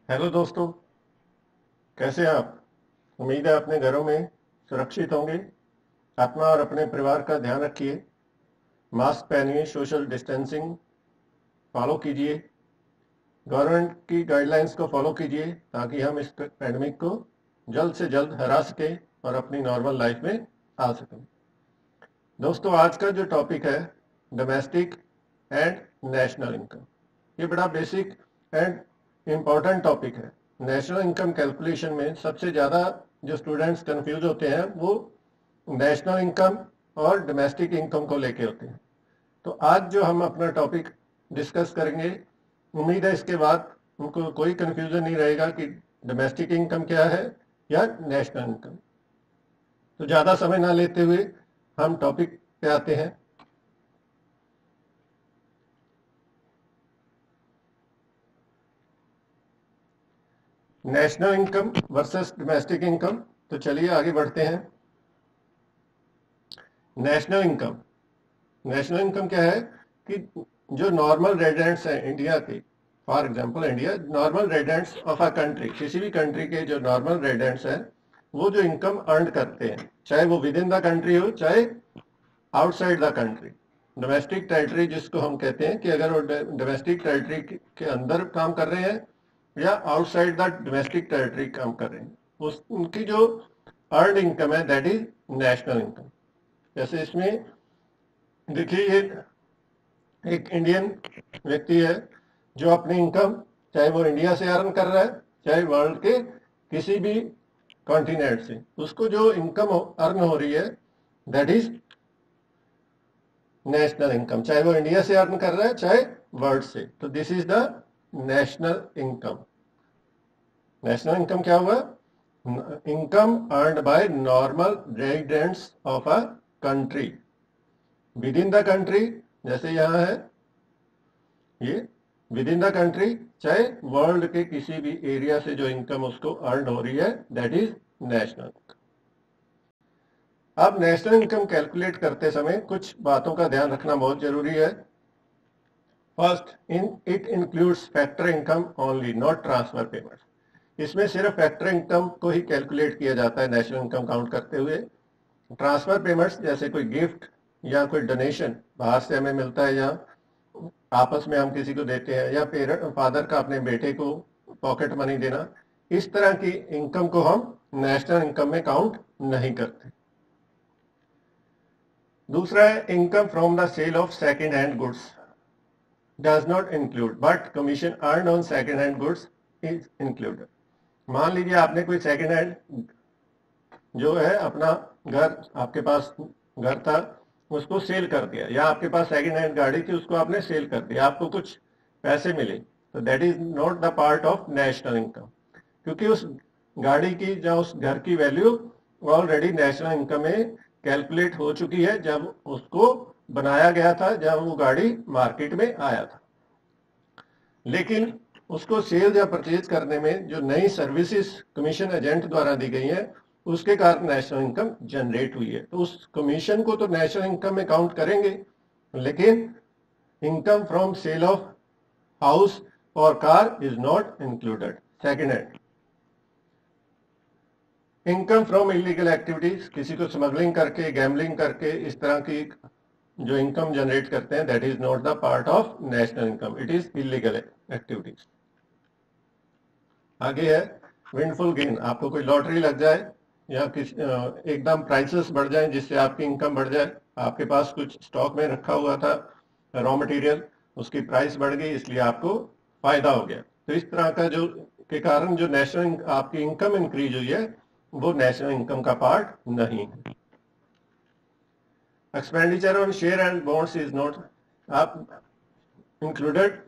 Hello दोस्तों, कैसे हैं आप? उम्मीद है अपने घरों में सुरक्षित होंगे। अपना और अपने परिवार का ध्यान रखिए। मास्क पहनिए, सोशल डिस्टेंसिंग फॉलो कीजिए, गवर्नमेंट की गाइडलाइंस को फॉलो कीजिए ताकि हम इस पैंडमिक को जल्द से जल्द हरा सकें और अपनी नॉर्मल लाइफ में आ सकें। दोस्तों, आज का जो टॉपिक है डोमेस्टिक एंड नेशनल इनकम, ये बड़ा बेसिक एंड इम्पॉर्टेंट टॉपिक है। नेशनल इनकम कैलकुलेशन में सबसे ज़्यादा जो स्टूडेंट्स कंफ्यूज होते हैं वो नेशनल इनकम और डोमेस्टिक इनकम को लेके होते हैं। तो आज जो हम अपना टॉपिक डिस्कस करेंगे, उम्मीद है इसके बाद उनको कोई कंफ्यूजन नहीं रहेगा कि डोमेस्टिक इनकम क्या है या नेशनल इनकम। तो ज़्यादा समय ना लेते हुए हम टॉपिक पे आते हैं। National income versus domestic income. तो चलिए आगे बढ़ते हैं। नेशनल इनकम, नेशनल इनकम क्या है कि जो नॉर्मल रेजिडेंट्स हैं इंडिया के, for example India, normal residents of a country, किसी भी कंट्री के जो नॉर्मल रेजिडेंट्स हैं वो जो इनकम अर्न करते हैं, चाहे वो विद इन द कंट्री हो चाहे outside the country. Domestic territory जिसको हम कहते हैं कि अगर वो डोमेस्टिक टेरिटरी के अंदर काम कर रहे हैं या आउटसाइड द डोमेस्टिक टेरिटरी काम कर रहे हैं, उस उनकी जो अर्न इनकम है दैट इज नेशनल इनकम। जैसे इसमें देखिए, ये एक इंडियन व्यक्ति है जो अपनी इनकम चाहे वो इंडिया से अर्न कर रहा है चाहे वर्ल्ड के किसी भी कॉन्टिनेंट से, उसको जो इनकम अर्न हो रही है दैट इज नेशनल इनकम, चाहे वो इंडिया से अर्न कर रहा है चाहे वर्ल्ड से। तो this is the national income. National income क्या हुआ? Income earned by normal residents of a country with in the country, जैसे यहाँ है ये विद इन द कंट्री, चाहे वर्ल्ड के किसी भी एरिया से जो इनकम उसको अर्न हो रही है दैट इज नेशनल इनकम। अब नेशनल इनकम कैलकुलेट करते समय कुछ बातों का ध्यान रखना बहुत जरूरी है। First, it includes factor income only, not transfer payments. इसमें सिर्फ फैक्टर इनकम को ही कैलकुलेट किया जाता है नेशनल इनकम काउंट करते हुए। ट्रांसफर पेमेंट्स जैसे कोई गिफ्ट या कोई डोनेशन बाहर से हमें मिलता है या आपस में हम किसी को देते हैं या पेरेंट फादर का अपने बेटे को पॉकेट मनी देना, इस तरह की इनकम को हम नेशनल इनकम में काउंट नहीं करते। दूसरा है income from the sale of second hand goods does not include but commission earn on second hand goods is included. मान लीजिए आपने कोई सेकेंड हैंड जो है अपना घर, आपके पास घर था उसको सेल कर दिया, या आपके पास सेकेंड हैंड गाड़ी थी उसको आपने सेल कर दिया, आपको कुछ पैसे मिले, तो that is not the part of national income, क्योंकि उस गाड़ी की या उस घर की वैल्यू ऑलरेडी नेशनल इनकम में कैलकुलेट हो चुकी है जब उसको बनाया गया था, जब वो गाड़ी मार्केट में आया था। लेकिन उसको सेल या परचेज करने में जो नई सर्विसेज कमीशन एजेंट द्वारा दी गई हैं उसके कारण नेशनल इनकम जनरेट हुई है, तो उस कमीशन को तो नेशनल इनकम में काउंट करेंगे, लेकिन income from sale of house और car is not included. Second hand income from illegal activities, किसी को स्मगलिंग करके, गैम्बलिंग करके इस तरह की जो इनकम जनरेट करते हैं that is not the part of national income, it is illegal activities. आगे है विंडफुल गेन, आपको कोई लॉटरी लग जाए या एकदम प्राइसेस बढ़ जाए जिससे आपकी इनकम बढ़ जाए, आपके पास कुछ स्टॉक में रखा हुआ था रॉ मटेरियल, उसकी प्राइस बढ़ गई इसलिए आपको फायदा हो गया, तो इस तरह का जो के कारण जो नेशनल आपकी इनकम इंक्रीज हुई है वो नेशनल इनकम का पार्ट नहीं है। Expenditure on share and bonds is not आप इंक्लूडेड।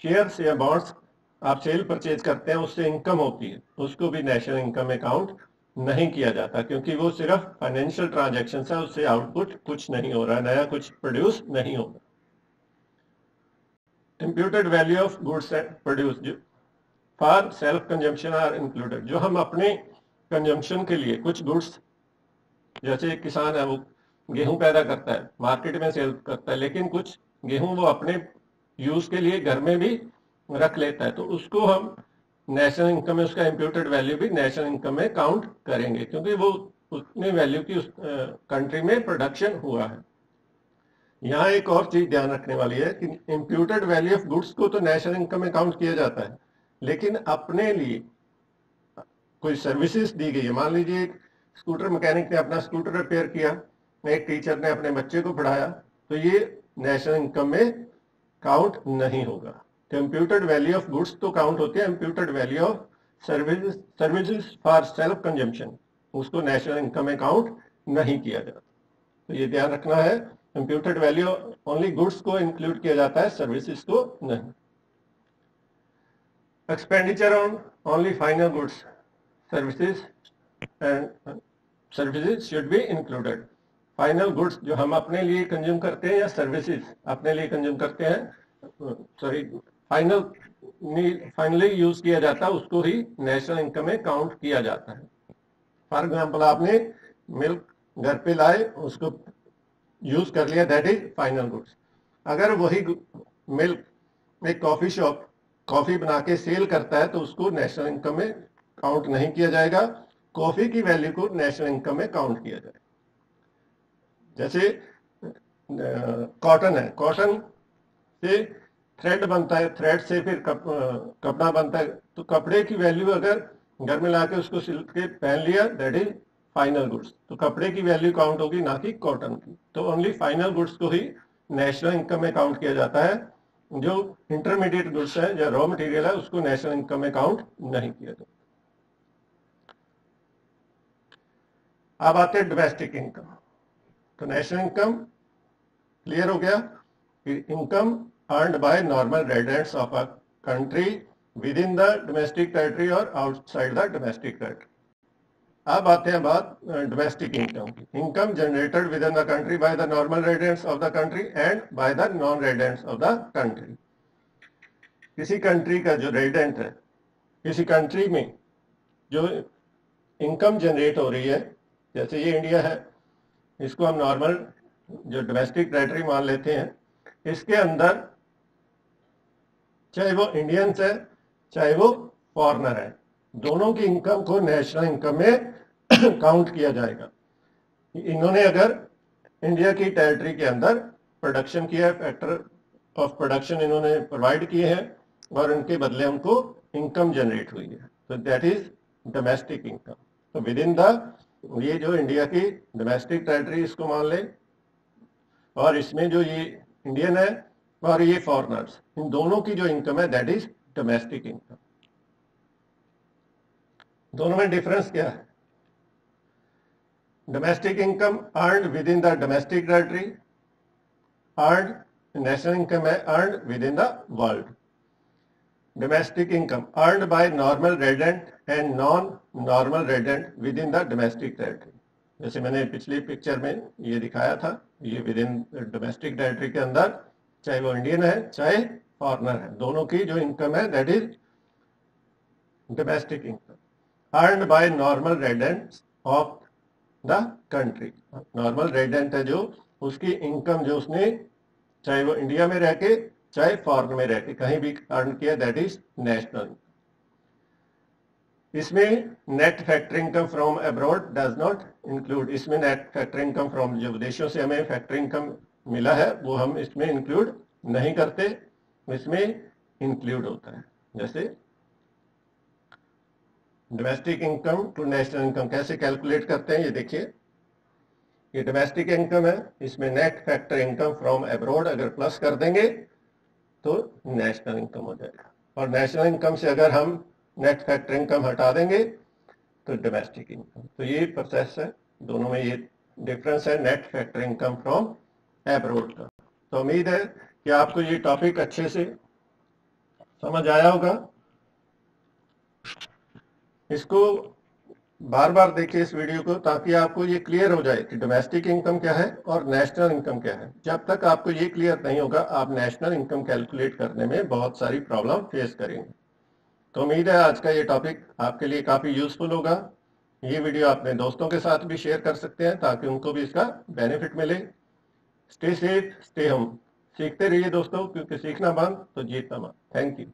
शेयर्स या बॉन्ड्स आप सेल परचेज करते हैं उससे इनकम होती है, उसको भी नेशनल इनकम में काउंट नहीं किया जाता क्योंकि वो सिर्फ फाइनेंशियल ट्रांजैक्शन है, उससे आउटपुट कुछ नहीं हो रहा है, नया कुछ प्रोड्यूस नहीं होगा। Imputed value of goods produce for self consumption are included, जो हम अपने कंजम्पशन के लिए कुछ गुड्स, जैसे एक किसान है वो गेहूं पैदा करता है मार्केट में सेल करता है, लेकिन कुछ गेहूं वो अपने यूज के लिए घर में भी रख लेता है, तो उसको हम नेशनल इनकम में उसका इम्प्यूटेड वैल्यू भी नेशनल इनकम में काउंट करेंगे, क्योंकि वो उतनी वैल्यू की उस कंट्री में प्रोडक्शन हुआ है। यहाँ एक और चीज ध्यान रखने वाली है कि इम्प्यूटेड वैल्यू ऑफ गुड्स को तो नेशनल इनकम में काउंट किया जाता है, लेकिन अपने लिए कोई सर्विसेज दी गई है, मान लीजिए एक स्कूटर मैकेनिक ने अपना स्कूटर रिपेयर किया, एक टीचर ने अपने बच्चे को पढ़ाया, तो ये नेशनल इनकम में काउंट नहीं होगा। तो इम्प्यूटेड वैल्यू ऑफ गुड्स तो काउंट होती है, imputed value of services for self consumption उसको नेशनल इनकम में काउंट नहीं किया जाता। तो ये ध्यान रखना है, इम्प्यूटेड वैल्यू ओनली गुड्स को इंक्लूड किया जाता है, सर्विसेज को नहीं। Expenditure on only final goods services and services should be included. Final goods जो हम अपने लिए कंज्यूम करते हैं या सर्विसेज अपने लिए कंज्यूम करते हैं, सॉरी फाइनली यूज किया जाता है, उसको ही नेशनल इनकम में काउंट किया जाता है। फॉर एग्जाम्पल आपने मिल्क घर पे लाए, उसको यूज कर लिया, दैट इज फाइनल गुड्स। अगर वही मिल्क एक कॉफी शॉप कॉफी बना के सेल करता है तो उसको नेशनल इनकम में काउंट नहीं किया जाएगा, कॉफी की वैल्यू को नेशनल इनकम में काउंट किया जाएगा। जैसे कॉटन है, कॉटन से थ्रेड बनता है, थ्रेड से फिर कपड़ा बनता है, तो कपड़े की वैल्यू अगर घर में लाके उसको सिल के पहन लिया, दैट इज फाइनल गुड्स। तो कपड़े की वैल्यू काउंट होगी, ना कि कॉटन की। तो ओनली फाइनल गुड्स को ही नेशनल इनकम में काउंट किया जाता है, जो इंटरमीडिएट गुड्स है या रॉ मटेरियल है उसको नेशनल इनकम में काउंट नहीं किया जाता। अब आते हैं डोमेस्टिक इनकम। तो नेशनल इनकम क्लियर हो गया, income earned by normal residents of a country with in the domestic territory और आउटसाइड द डोमेस्टिक टेरिटरी। अब आते हैं बात डोमेस्टिक इनकम की। Income generated with in the country by the normal residents of the country and by the non residents of the country. किसी country का जो resident है, किसी कंट्री में जो इनकम जनरेट हो रही है, जैसे ये इंडिया है, इसको हम नॉर्मल जो डोमेस्टिक टेरिटरी मान लेते हैं, इसके अंदर चाहे वो इंडियंस है चाहे वो फॉरेनर है, दोनों की इनकम को नेशनल इनकम में काउंट किया जाएगा। इन्होंने अगर इंडिया की टेरिटरी के अंदर प्रोडक्शन किया है, फैक्टर ऑफ प्रोडक्शन इन्होंने प्रोवाइड किए हैं और उनके बदले उनको इनकम जनरेट हुई है, तो दैट इज डोमेस्टिक इनकम। तो विद इन द ये जो इंडिया की डोमेस्टिक टेरिटरी इसको मान ले, और इसमें जो ये इंडियन है और ये फॉरेनर्स, इन दोनों की जो इनकम है दैट इज डोमेस्टिक इनकम। दोनों में डिफरेंस क्या है? Domestic income earned within the domestic territory, earned national income है earned within the world. Domestic income earned by normal resident and non normal resident within the domestic territory. जैसे मैंने पिछली picture में ये दिखाया था, ये with in domestic territory के अंदर चाहे वो इंडियन है चाहे फॉरेनर है, दोनों की जो इनकम है that is domestic income earned by normal residents of the country. Normal resident है जो, उसकी इनकम जो उसने चाहे वो इंडिया में रह के चाहे फॉरेन में रह के कहीं भी अर्न किया, दैट इज नेशनल। इसमें net factor income from abroad does not include. इसमें नेट फैक्टर इनकम फ्रॉम जो विदेशों से हमें फैक्टर इनकम मिला है वो हम इसमें इंक्लूड नहीं करते, इसमें इंक्लूड होता है। जैसे domestic income to national income कैसे कैलकुलेट करते हैं, ये देखिए, ये डोमेस्टिक इनकम है, इसमें net factor income from abroad अगर प्लस कर देंगे तो नेशनल इनकम हो जाएगा, और नेशनल इनकम से अगर हम नेट फैक्टर इनकम हटा देंगे तो डोमेस्टिक इनकम। तो ये प्रोसेस है, दोनों में ये डिफरेंस है net factor income from abroad का। तो उम्मीद है कि आपको ये टॉपिक अच्छे से समझ आया होगा। इसको बार बार देखिए इस वीडियो को, ताकि आपको ये क्लियर हो जाए कि डोमेस्टिक इनकम क्या है और नेशनल इनकम क्या है। जब तक आपको ये क्लियर नहीं होगा, आप नेशनल इनकम कैलकुलेट करने में बहुत सारी प्रॉब्लम फेस करेंगे। तो उम्मीद है आज का ये टॉपिक आपके लिए काफ़ी यूजफुल होगा। ये वीडियो अपने दोस्तों के साथ भी शेयर कर सकते हैं ताकि उनको भी इसका बेनिफिट मिले। Stay safe, stay home. सीखते रहिए दोस्तों, क्योंकि सीखना बंद तो जीतना बंद। Thank you.